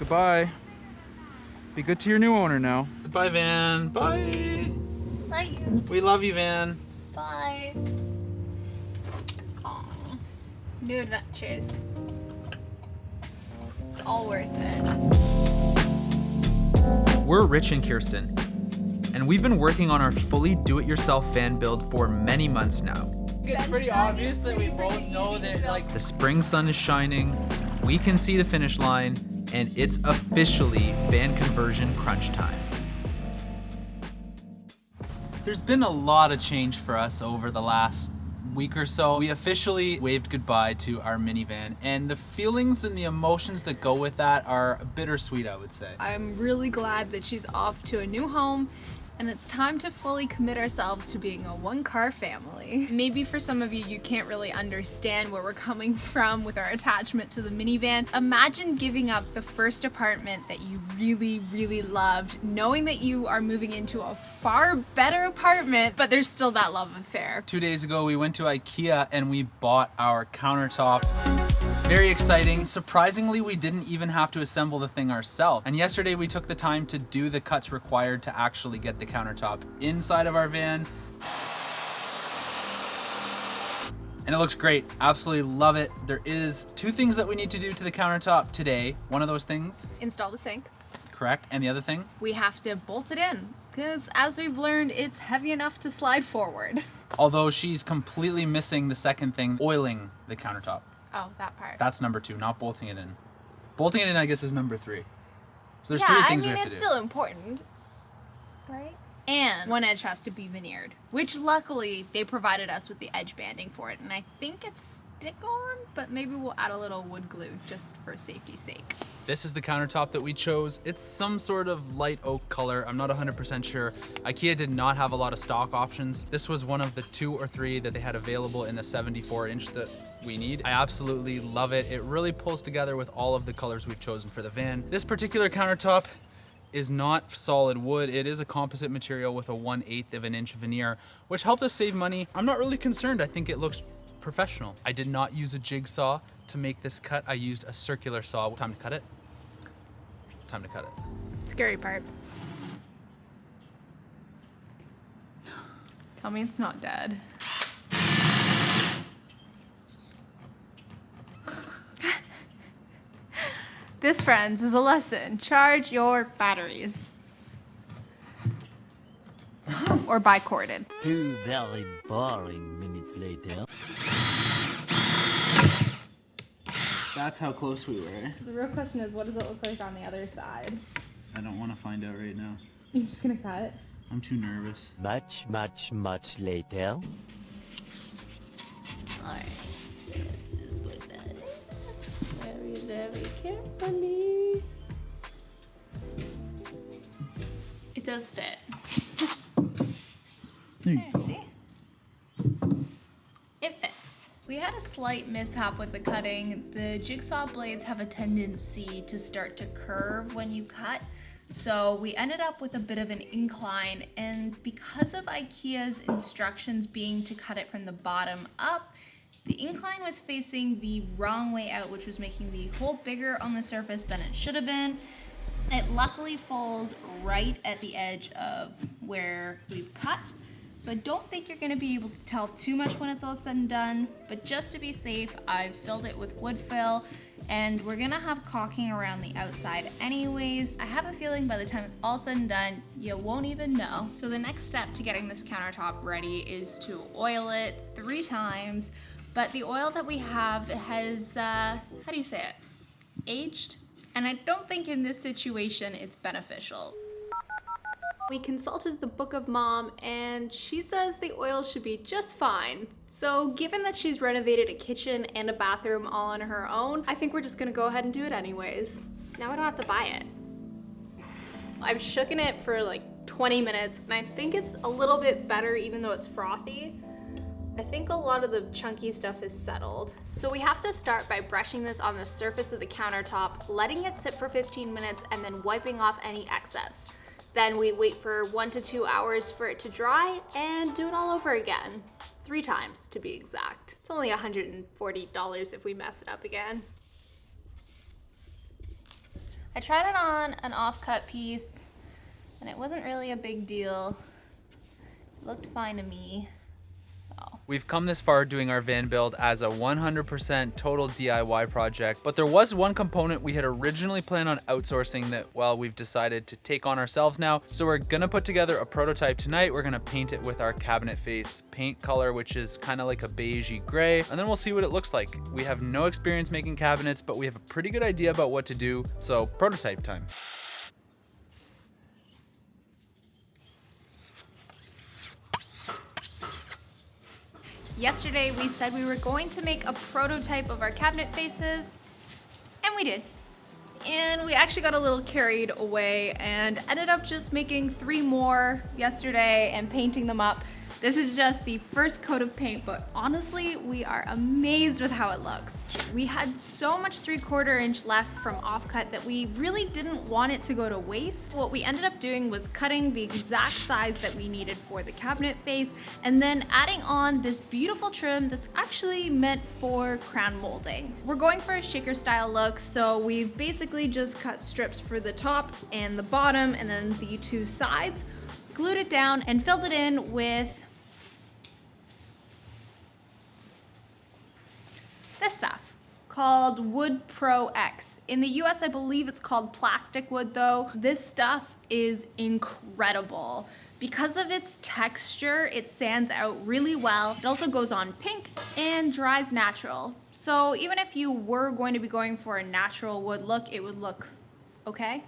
Goodbye. Be good to your new owner now. Goodbye, Van. Bye. Love you. We love you, Van. Bye. Aw. New adventures. It's all worth it. We're Rich and Kirsten, and we've been working on our fully do-it-yourself van build for many months now. It's pretty obvious that we both know that, like, The spring sun is shining, we can see the finish line, and it's officially van conversion crunch time. there's been a lot of change for us over the last week or so. We officially waved goodbye to our minivan, and the feelings and the emotions that go with that are bittersweet, I would say. I'm really glad that she's off to a new home, and it's time to fully commit ourselves to being a one-car family. Maybe for some of you, you can't really understand where we're coming from with our attachment to the minivan. Imagine giving up the first apartment that you really, really loved, knowing that you are moving into a far better apartment, but there's still that love affair. 2 days ago, we went to IKEA and we bought our countertop. Very exciting. Surprisingly, we didn't even have to assemble the thing ourselves. And yesterday we took the time to do the cuts required to actually get the countertop inside of our van. And it looks great. Absolutely love it. There is 2 things that we need to do to the countertop today. One of those things, Install the sink. correct, and the other thing? We have to bolt it in, because as we've learned, it's heavy enough to slide forward. Although she's completely missing the second thing, oiling the countertop. Oh, that part. That's number 2, not bolting it in. Bolting it in, I guess, is number 3. So there's 3 things we have to do. it's still important, right? And one edge has to be veneered, which luckily they provided us with the edge banding for it, and I think it's stick-on, but maybe we'll add a little wood glue just for safety's sake. This is the countertop that we chose. It's some sort of light oak color. I'm not 100% sure. IKEA did not have a lot of stock options. This was one of the 2 or 3 that they had available in the 74-inch that we need. I absolutely love it. It really pulls together with all of the colors we've chosen for the van. This particular countertop is not solid wood. It is a composite material with a 1/8 of an inch veneer, which helped us save money. I'm not really concerned. I think it looks professional. I did not use a jigsaw to make this cut. I used a circular saw. Time to cut it. Time to cut it. Scary part. Tell me it's not dead. This, friends, is a lesson. Charge your batteries. Or bi-corded. 2 very boring minutes later. That's how close we were. The real question is, what does it look like on the other side? I don't want to find out right now. You're just gonna cut? I'm too nervous. Much later. Alright. Let's just put that in. Very, very carefully. It does fit. There, see? It fits. We had a slight mishap with the cutting. The jigsaw blades have a tendency to start to curve when you cut. So we ended up with a bit of an incline, and because of IKEA's instructions being to cut it from the bottom up, the incline was facing the wrong way out, which was making the hole bigger on the surface than it should have been. It luckily falls right at the edge of where we've cut. So I don't think you're gonna be able to tell too much when it's all said and done, but just to be safe, I've filled it with wood fill, and we're gonna have caulking around the outside anyways. I have a feeling by the time it's all said and done, you won't even know. So the next step to getting this countertop ready is to oil it 3 times, but the oil that we have has, how do you say it? Aged? And I don't think in this situation it's beneficial. We consulted the Book of Mom, and she says the oil should be just fine. So given that she's renovated a kitchen and a bathroom all on her own, I think we're just gonna go ahead and do it anyways. Now I don't have to buy it. I've shooken it for like 20 minutes, and I think it's a little bit better even though it's frothy. I think a lot of the chunky stuff is settled. So we have to start by brushing this on the surface of the countertop, letting it sit for 15 minutes, and then wiping off any excess. Then we wait for 1 to 2 hours for it to dry and do it all over again. 3 times to be exact. It's only $140 if we mess it up again. I tried it on an off-cut piece and it wasn't really a big deal. It looked fine to me. We've come this far doing our van build as a 100% total DIY project, but there was one component we had originally planned on outsourcing that, well, we've decided to take on ourselves now. So we're gonna put together a prototype tonight. We're gonna paint it with our cabinet face paint color, which is kind of like a beigey gray, and then we'll see what it looks like. We have no experience making cabinets, but we have a pretty good idea about what to do, so prototype time. Yesterday we said we were going to make a prototype of our cabinet faces, and we did. And we actually got a little carried away and ended up just making 3 more yesterday and painting them up. This is just the first coat of paint, but honestly, we are amazed with how it looks. We had so much 3/4 inch left from offcut that we really didn't want it to go to waste. What we ended up doing was cutting the exact size that we needed for the cabinet face and then adding on this beautiful trim that's actually meant for crown molding. We're going for a shaker style look, so we've basically just cut strips for the top and the bottom and then the 2 sides, glued it down and filled it in with this stuff called Wood Pro X. In the US, I believe it's called plastic wood though. This stuff is incredible. Because of its texture, it sands out really well. It also goes on pink and dries natural. So even if you were going to be going for a natural wood look, it would look okay.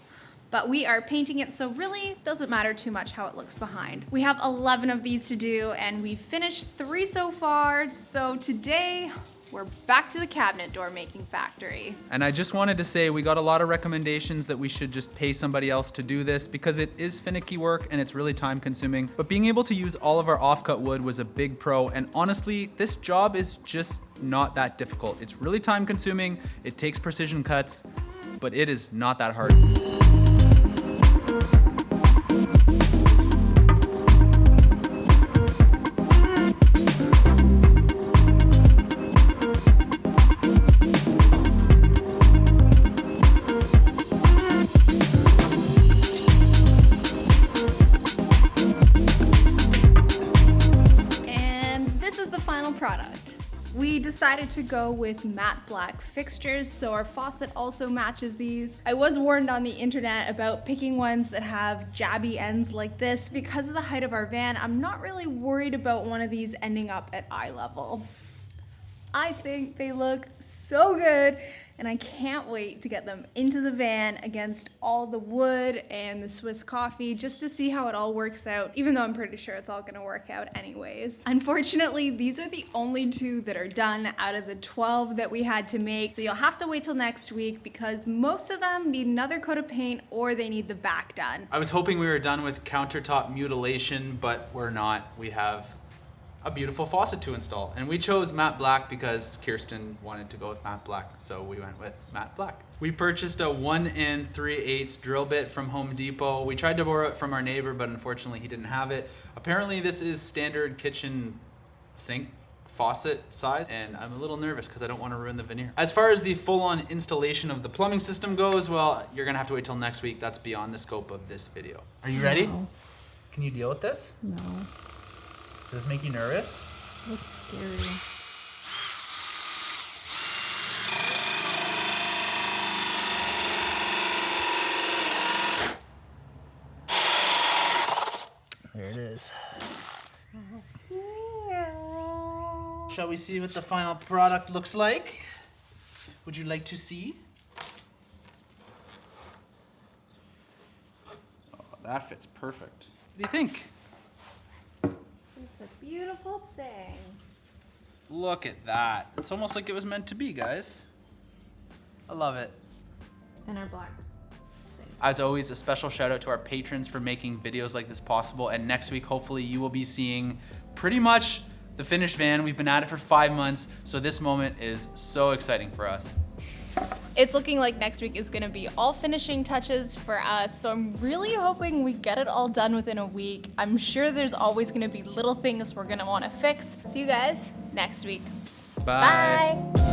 But we are painting it, so really doesn't matter too much how it looks behind. We have 11 of these to do and we've finished 3 so far. So today, we're back to the cabinet door making factory. And I just wanted to say we got a lot of recommendations that we should just pay somebody else to do this because it is finicky work and it's really time consuming. But being able to use all of our offcut wood was a big pro, and honestly, this job is just not that difficult. It's really time consuming, it takes precision cuts, but it is not that hard. Product. We decided to go with matte black fixtures, so our faucet also matches these. I was warned on the internet about picking ones that have jabby ends like this. Because of the height of our van, I'm not really worried about one of these ending up at eye level. I think they look so good, and I can't wait to get them into the van against all the wood and the Swiss coffee just to see how it all works out, even though I'm pretty sure it's all gonna work out anyways. Unfortunately, these are the only 2 that are done out of the 12 that we had to make, so you'll have to wait till next week because most of them need another coat of paint or they need the back done. I was hoping we were done with countertop mutilation, but we're not. We have a beautiful faucet to install, and we chose matte black because Kirsten wanted to go with matte black, so we went with matte black. We purchased a 1 3/8 drill bit from Home Depot. We tried to borrow it from our neighbor, but unfortunately he didn't have it. Apparently this is standard kitchen sink faucet size, and I'm a little nervous because I don't want to ruin the veneer. As far as the full-on installation of the plumbing system goes, well, you're gonna have to wait till next week. That's beyond the scope of this video. Are you ready? No. Can you deal with this? No. Does this make you nervous? Looks scary. There it is. Shall we see what the final product looks like? Would you like to see? Oh, that fits perfect. What do you think? It's a beautiful thing. Look at that. It's almost like it was meant to be, guys. I love it. And our black. As always, a special shout out to our patrons for making videos like this possible. And next week, hopefully you will be seeing pretty much the finished van. We've been at it for 5 months, so this moment is so exciting for us. It's looking like next week is gonna be all finishing touches for us, so I'm really hoping we get it all done within a week. I'm sure there's always gonna be little things we're gonna wanna fix. See you guys next week. Bye. Bye.